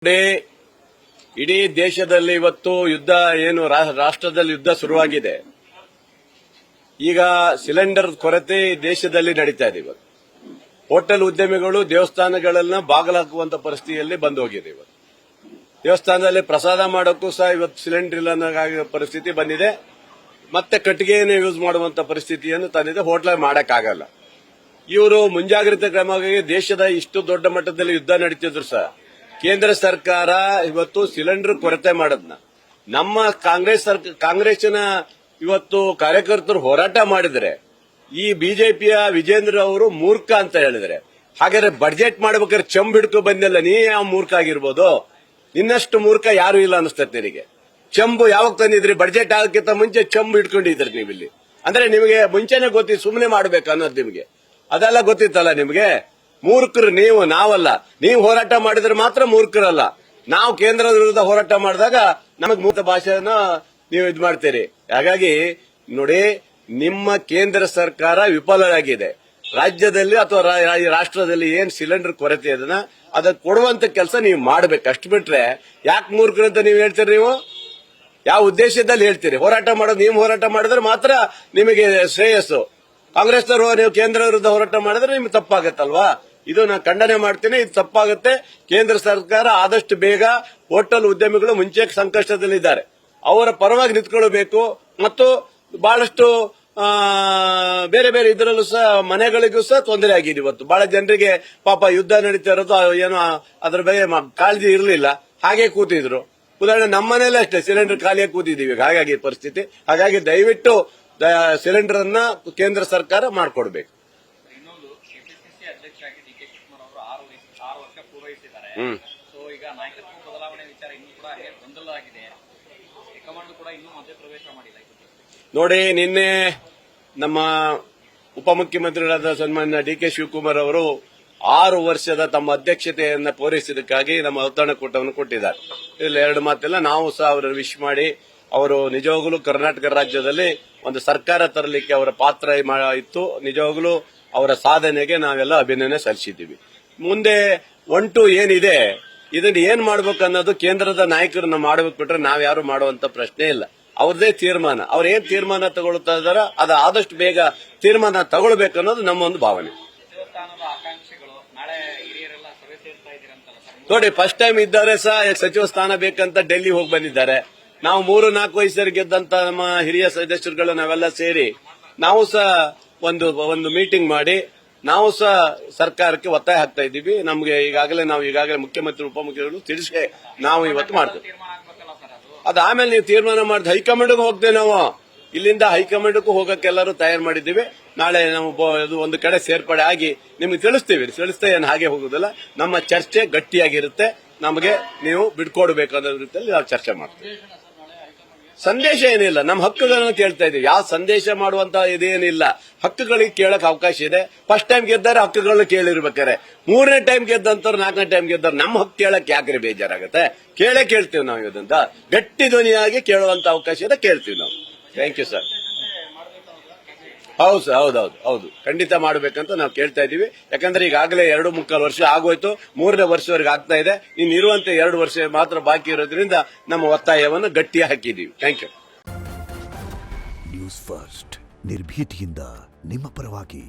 ಇಡೀ ದೇಶದಲ್ಲಿ ಇವತ್ತು ಯುದ್ಧ ಏನು ರಾಷ್ಟ್ರದಲ್ಲಿ ಯುದ್ಧ ಶುರುವಾಗಿದೆ. ಈಗ ಸಿಲಿಂಡರ್ ಕೊರತೆ ದೇಶದಲ್ಲಿ ನಡೀತಾ ಇದೆ. ಇವತ್ತು ಹೋಟೆಲ್ ಉದ್ಯಮಿಗಳು ದೇವಸ್ಥಾನಗಳನ್ನ ಬಾಗಿಲಾಕುವಂತ ಪರಿಸ್ಥಿತಿಯಲ್ಲಿ ಬಂದು ಹೋಗಿದೆ. ಇವತ್ತು ದೇವಸ್ಥಾನದಲ್ಲಿ ಪ್ರಸಾದ ಮಾಡೋಕ್ಕೂ ಸಹ ಇವತ್ತು ಸಿಲಿಂಡರ್ ಇಲ್ಲ ಪರಿಸ್ಥಿತಿ ಬಂದಿದೆ. ಮತ್ತೆ ಕಟ್ಟಿಗೆಯನ್ನು ಯೂಸ್ ಮಾಡುವಂತ ಪರಿಸ್ಥಿತಿಯನ್ನು ತಂದಿದೆ. ಹೋಟ್ಲ ಮಾಡಕ್ಕಾಗಲ್ಲ. ಇವರು ಮುಂಜಾಗ್ರತಾ ಕ್ರಮವಾಗಿ ದೇಶದ ಇಷ್ಟು ದೊಡ್ಡ ಮಟ್ಟದಲ್ಲಿ ಯುದ್ಧ ನಡೀತಿದ್ರು ಸಹ ಕೇಂದ್ರ ಸರ್ಕಾರ ಇವತ್ತು ಸಿಲಿಂಡರ್ ಕೊರತೆ ಮಾಡದ್ನ ನಮ್ಮ ಕಾಂಗ್ರೆಸ್ನ ಇವತ್ತು ಕಾರ್ಯಕರ್ತರು ಹೋರಾಟ ಮಾಡಿದ್ರೆ ಈ ಬಿಜೆಪಿಯ ವಿಜೇಂದ್ರ ಅವರು ಮೂರ್ಖ ಅಂತ ಹೇಳಿದ್ರೆ, ಹಾಗಾದ್ರೆ ಬಡ್ಜೆಟ್ ಮಾಡ್ಬೇಕಾದ್ರೆ ಚಂಬ್ ಹಿಡ್ಕೊ ಬಂದಿಲ್ಲ, ನೀ ಯಾವ ಮೂರ್ಖ ಆಗಿರ್ಬೋದು? ನಿನ್ನಷ್ಟು ಮೂರ್ಖ ಯಾರು ಇಲ್ಲ ಅನಿಸ್ತದೆ ನಿನಗೆ. ಚಂಬು ಯಾವಾಗ ತಂದಿದ್ರಿ? ಬಡ್ಜೆಟ್ ಆಗಕ್ಕಿಂತ ಮುಂಚೆ ಚಂಬು ಹಿಡ್ಕೊಂಡಿದ್ರಿ ನೀವಿಲ್ಲಿ. ಅಂದ್ರೆ ನಿಮಗೆ ಮುಂಚೆನೆ ಗೊತ್ತಿತ್ತು ಸುಮ್ಮನೆ ಮಾಡ್ಬೇಕು ಅನ್ನೋದು ನಿಮಗೆ. ಅದೆಲ್ಲ ಗೊತ್ತಿತ್ತಲ್ಲ ನಿಮಗೆ. ಮೂರ್ಖರು ನೀವು, ನಾವಲ್ಲ. ನೀವು ಹೋರಾಟ ಮಾಡಿದ್ರೆ ಮಾತ್ರ ಮೂರ್ಖರಲ್ಲ. ನಾವು ಕೇಂದ್ರದ ವಿರುದ್ಧ ಹೋರಾಟ ಮಾಡಿದಾಗ ನಮಗೆ ಮೂರ್ಖ ಭಾಷೆನ ನೀವು ಇದು ಮಾಡ್ತೀರಿ. ಹಾಗಾಗಿ ನೋಡಿ, ನಿಮ್ಮ ಕೇಂದ್ರ ಸರ್ಕಾರ ವಿಫಲವಾಗಿದೆ. ರಾಜ್ಯದಲ್ಲಿ ಅಥವಾ ರಾಷ್ಟ್ರದಲ್ಲಿ ಏನ್ ಸಿಲಿಂಡರ್ ಕೊರತೆ ಅದನ್ನ ಅದಕ್ಕೆ ಕೊಡುವಂತ ಕೆಲಸ ನೀವು ಮಾಡಬೇಕು. ಅಷ್ಟು ಬಿಟ್ರೆ ಯಾಕೆ ಮೂರ್ಖರು ಅಂತ ನೀವು ಹೇಳ್ತೀರಿ? ನೀವು ಯಾವ ಉದ್ದೇಶದಲ್ಲಿ ಹೇಳ್ತೀರಿ? ಹೋರಾಟ ಮಾಡೋದು ನೀವು ಹೋರಾಟ ಮಾಡಿದ್ರೆ ಮಾತ್ರ ನಿಮಗೆ ಶ್ರೇಯಸ್ಸು. ಕಾಂಗ್ರೆಸ್ನವರು ನೀವು ಕೇಂದ್ರ ವಿರುದ್ಧ ಹೋರಾಟ ಮಾಡಿದ್ರೆ ನಿಮ್ಗೆ ತಪ್ಪಾಗತ್ತಲ್ವಾ? ಇದು ನಾನು ಖಂಡನೆ ಮಾಡ್ತೇನೆ. ಇದು ತಪ್ಪಾಗುತ್ತೆ. ಕೇಂದ್ರ ಸರ್ಕಾರ ಆದಷ್ಟು ಬೇಗ ಹೋಟೆಲ್ ಉದ್ಯಮಿಗಳು ಮುಂಚೆ ಸಂಕಷ್ಟದಲ್ಲಿದ್ದಾರೆ, ಅವರ ಪರವಾಗಿ ನಿಂತ್ಕೊಳ್ಬೇಕು. ಮತ್ತು ಬಹಳಷ್ಟು ಬೇರೆ ಬೇರೆ ಇದರಲ್ಲೂ ಸಹ ಮನೆಗಳಿಗೂ ಸಹ ತೊಂದರೆ ಆಗಿದೆ. ಇವತ್ತು ಬಹಳ ಜನರಿಗೆ ಪಾಪ ಯುದ್ಧ ನಡೀತಾ ಇರೋದು ಏನೋ ಅದ್ರ ಬಗ್ಗೆ ಕಾಳಜಿ ಇರಲಿಲ್ಲ, ಹಾಗೆ ಕೂತಿದ್ರು. ಉದಾಹರಣೆ ನಮ್ಮನೇಲೆ ಅಷ್ಟೇ ಸಿಲಿಂಡರ್ ಖಾಲಿಯಾಗಿ ಕೂತಿದ್ದೀವಿ. ಹಾಗಾಗಿ ಪರಿಸ್ಥಿತಿ. ಹಾಗಾಗಿ ದಯವಿಟ್ಟು ಸಿಲಿಂಡರ್ ಅನ್ನ ಕೇಂದ್ರ ಸರ್ಕಾರ ಮಾಡಿಕೊಡ್ಬೇಕು. ನೋಡಿ, ನಿನ್ನೆ ನಮ್ಮ ಉಪಮುಖ್ಯಮಂತ್ರಿಗಳಾದ ಸನ್ಮಾನ್ಯ ಡಿ.ಕೆ. ಶಿವಕುಮಾರ್ ಅವರು 6 ವರ್ಷದ ತಮ್ಮ ಅಧ್ಯಕ್ಷತೆಯನ್ನು ಪೂರೈಸಿದ್ದಕ್ಕಾಗಿ ನಮ್ಮ ಔತಣಕೂಟವನ್ನು ಕೊಟ್ಟಿದ್ದಾರೆ. ಇಲ್ಲಿ ಎರಡು ಮಾತಿಲ್ಲ. ನಾವು ಸಹ ಅವರ ವಿಶ್ ಮಾಡಿ, ಅವರು ನಿಜವಾಗಲೂ ಕರ್ನಾಟಕ ರಾಜ್ಯದಲ್ಲಿ ಒಂದು ಸರ್ಕಾರ ತರಲಿಕ್ಕೆ ಅವರ ಪಾತ್ರ ಇತ್ತು. ನಿಜವಾಗಲೂ ಅವರ ಸಾಧನೆಗೆ ನಾವೆಲ್ಲ ಅಭಿನಂದನೆ ಸಲ್ಲಿಸಿದ್ದೀವಿ. ಮುಂದೆ 1-2 ಏನಿದೆ ಇದನ್ನ ಏನ್ ಮಾಡ್ಬೇಕು ಅನ್ನೋದು ಕೇಂದ್ರದ ನಾಯಕರನ್ನ ಮಾಡಬೇಕು. ಬಿಟ್ರೆ ನಾವ್ಯಾರು ಮಾಡುವಂತ ಪ್ರಶ್ನೆ ಇಲ್ಲ. ಅವ್ರದೇ ತೀರ್ಮಾನ. ಅವ್ರ ಏನ್ ತೀರ್ಮಾನ ತಗೊಳ್ತಾ ಇದಾರೋ ಅದು ಆದಷ್ಟು ಬೇಗ ತೀರ್ಮಾನ ತಗೊಳ್ಬೇಕು ಅನ್ನೋದು ನಮ್ಮ ಒಂದು ಭಾವನೆ. ನೋಡಿ, ಫಸ್ಟ್ ಟೈಮ್ ಇದ್ದಾರೆ ಸಹ ಸಚಿವ ಸ್ಥಾನ ಬೇಕಂತ ಡೆಲ್ಲಿ ಹೋಗಿ ಬಂದಿದ್ದಾರೆ. ನಾವು 3-4 ವಯಸ್ಸರಿಗೆ ಗೆದ್ದಂತ ನಮ್ಮ ಹಿರಿಯ ಸದಸ್ಯರುಗಳು ನಾವೆಲ್ಲ ಸೇರಿ ನಾವು ಸಹ ಒಂದು ಮೀಟಿಂಗ್ ಮಾಡಿ ನಾವು ಸಹ ಸರ್ಕಾರಕ್ಕೆ ಒತ್ತಾಯ ಹಾಕ್ತಾ ಇದ್ದೀವಿ. ನಮಗೆ ಈಗಾಗಲೇ ಮುಖ್ಯಮಂತ್ರಿ ಉಪಮುಖ್ಯಮಂತ್ರಿಗಳು ತಿಳಿಸಿ ನಾವು ಇವತ್ತು ಮಾಡ್ತೇವೆ. ಆಮೇಲೆ ನೀವು ತೀರ್ಮಾನ ಮಾಡಿದ ಹೈಕಮಾಂಡ್ಗೂ ಹೋಗ್ತೇವೆ. ನಾವು ಇಲ್ಲಿಂದ ಹೈಕಮಾಂಡ್ಗೂ ಹೋಗಕ್ಕೆ ಎಲ್ಲರೂ ತಯಾರು ಮಾಡಿದ್ದೀವಿ. ನಾಳೆ ನಾವು ಒಂದು ಕಡೆ ಸೇರ್ಪಡೆ ಆಗಿ ನಿಮ್ಗೆ ತಿಳಿಸ್ತೇವೆ. ಏನು ಹಾಗೆ ಹೋಗುದಿಲ್ಲ. ನಮ್ಮ ಚರ್ಚೆ ಗಟ್ಟಿಯಾಗಿರುತ್ತೆ. ನಮಗೆ ನೀವು ಬಿಡ್ಕೊಡ್ಬೇಕು ಅನ್ನೋ ರೀತಿಯಲ್ಲಿ ನಾವು ಚರ್ಚೆ ಮಾಡ್ತೇವೆ. ಸಂದೇಶ ಏನಿಲ್ಲ, ನಮ್ಮ ಹಕ್ಕುಗಳನ್ನು ಕೇಳ್ತಾ ಇದ್ದೀವಿ. ಯಾವ ಸಂದೇಶ ಮಾಡುವಂತ ಇದೇನಿಲ್ಲ. ಹಕ್ಕುಗಳಿಗೆ ಕೇಳಕ್ ಅವಕಾಶ ಇದೆ. ಫಸ್ಟ್ ಟೈಮ್ ಗೆದ್ದಾರೆ ಹಕ್ಕುಗಳನ್ನ ಕೇಳಿರ್ಬೇಕಾರೆ, 3ನೇ ಟೈಮ್ ಗೆದ್ದಂತವ್ರು 4ನೇ ಟೈಮ್ ಗೆದ್ದವ್ರು ನಮ್ಮ ಹಕ್ಕು ಕೇಳಕ್ ಯಾಕ್ರಿ ಬೇಜಾರಾಗುತ್ತೆ? ಕೇಳ್ತೀವಿ ನಾವು. ಇದರಿಂದ ಗಟ್ಟಿ ಧ್ವನಿಯಾಗಿ ಕೇಳುವಂತ ಅವಕಾಶ ಇದೆ, ಕೇಳ್ತೀವಿ ನಾವು. Thank you sir. ಹೌದು ಸರ್, ಹೌದು, ಖಂಡಿತ ಮಾಡಬೇಕಂತ ನಾವು ಕೇಳ್ತಾ ಇದ್ದೀವಿ. ಯಾಕಂದ್ರೆ ಈಗಾಗಲೇ 2.25 ವರ್ಷ ಆಗೋಯ್ತು. 3ನೇ ವರ್ಷವರೆಗೆ ಆಗ್ತಾ ಇದೆ. ಇನ್ನಿರುವಂತೆ 2 ವರ್ಷ ಮಾತ್ರ ಬಾಕಿ ಇರೋದ್ರಿಂದ ನಮ್ಮ ಒತ್ತಾಯವನ್ನು ಗಟ್ಟಿ ಹಾಕಿದ್ದೀವಿ. Thank you. ನ್ಯೂಸ್ ಫಸ್ಟ್, ನಿರ್ಭೀತಿಯಿಂದ ನಿಮ್ಮ ಪರವಾಗಿ.